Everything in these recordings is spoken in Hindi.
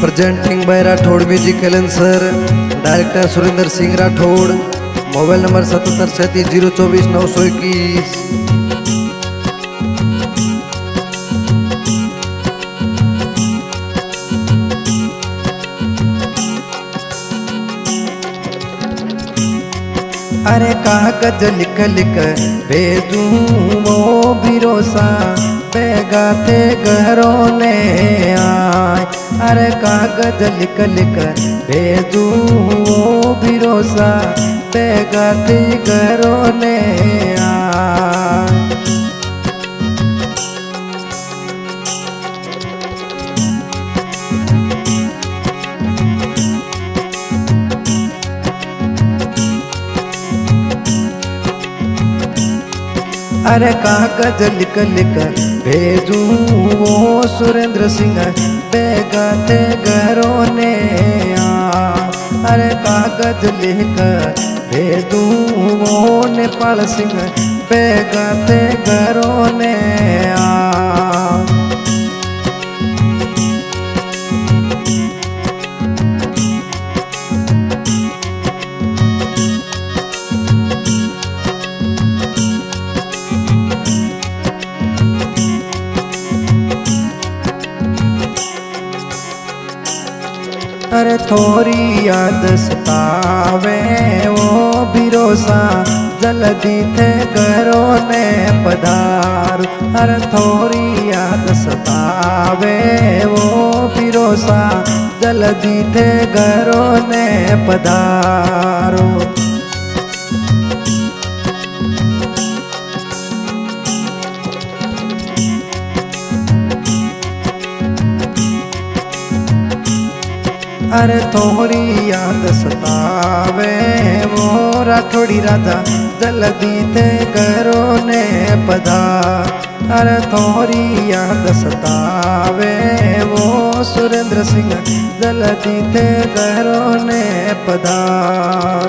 Presenting by Rathore music sir, director Surendra Singh Rathore. Mobile number 7737042921। अरे कागज लिख लिख भेजूं वो भरोसा बेगाते घरों ने आए। अरे कागज लिख लिख भेजूं वो भरोसा बेगाते घरों ने आए। अरे कागज लिख लिख भेजूं वो सुरेंद्र सिंह बेगाते घरों ने आ। अरे कागज लिख भेजूं वो नेपाल सिंह बेगाते घरों ने आ। अरे थोड़ी याद सतावे वो भरोसा जल्दी थे घरों ने पधार। अरे थोड़ी याद सतावे वो भरोसा जल्दी थे घरों ने पधारो। अरे थोड़ी याद सतावे वो राठौड़ी राजा जल्दी थे घरों ने पधार। अरे थोड़ी याद सतावे वो सुरेंद्र सिंह जल्दी थे घरों ने पधार।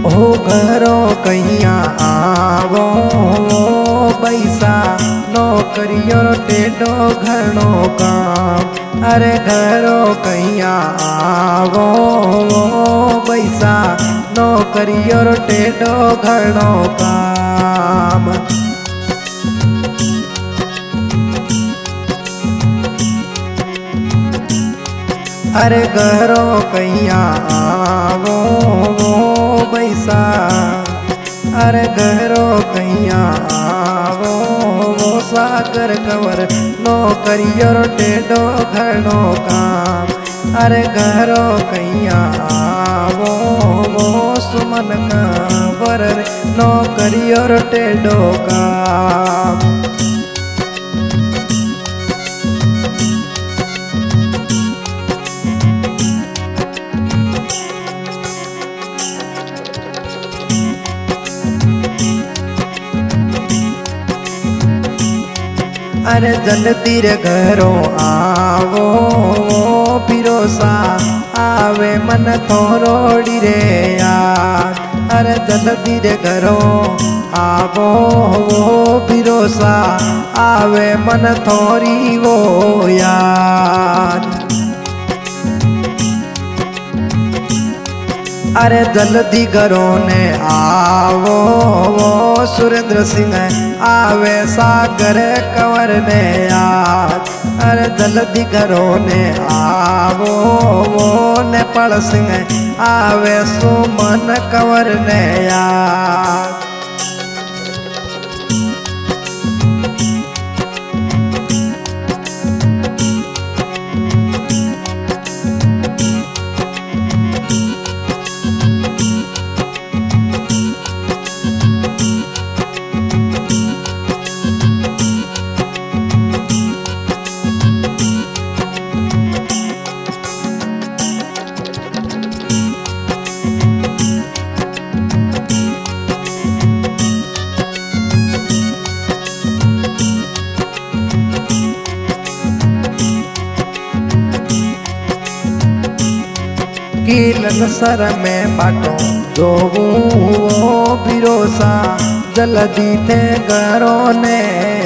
हो घरों कहिया आवो पैसा नौकरियों टेढ़ो घणो काम। अरे घरों कहिया आवो पैसा नौकरियों टेढ़ो घणो काम। अरे घरों कहिया आवो पैसा। अरे घरों कहिया आवो सागर कंवर नौकरियों टेढ़ो घणो काम। अरे घरों कहिया आवो सुमन कंवर नौकरियों टेढ़ो काम। अरे जल्दी रे घरों आवो भरोसा आवे मन थोड़ी रे याद। अरे जल्दी रे घरों आवो भरोसा आवे मन थोड़ी वो याद। अरे जल्दी घरों ने आवो सुरेंद्र सिंह आवे सागर कंवर ने याद। अरे जल्दी घरों ने आवो नेपाल सिंह आवे सुमन कंवर ने याद। कीलन सर में बाटो जो वो भरोसा जल्दी थे घरों ने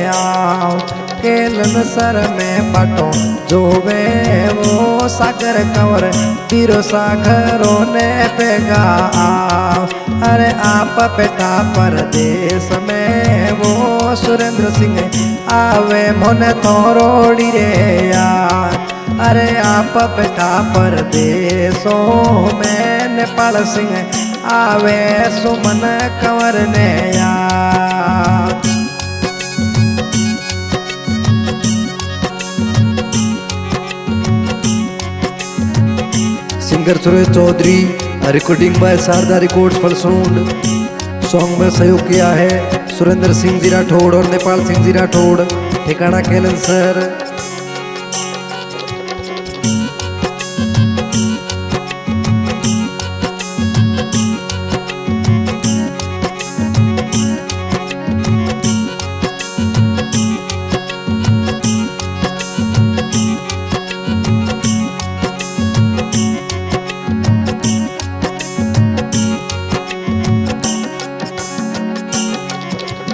आओ। केलन सर में बाटो जो वे वो सागर कंवर भरोसा घरों ने बेगा आओ। अरे आप बेटा परदेश में वो सुरेंद्र सिंह आवे मोने थोरोड़ी रे यार। अरे आप बेटा परदेशों में नेपाल सिंह आवे सुमन कंवर ने यार। Singer Suresh Chaudhary, recording by Sharda records Phalsund. Song में सहयोग किया है सुरेंद्र सिंह जी राठौड़ और नेपाल सिंह जी राठौड़। ठिकाना केलन सर।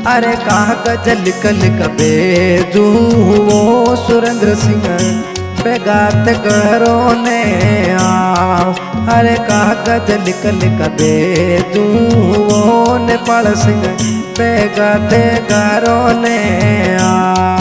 अरे कागज लिख लिख भेजू वो सुरेंद्र सिंह बेगात घरों ने आओ। अरे कागज लिख लिख भेजू वो नेपाल सिंह बेगात घरों ने आओ।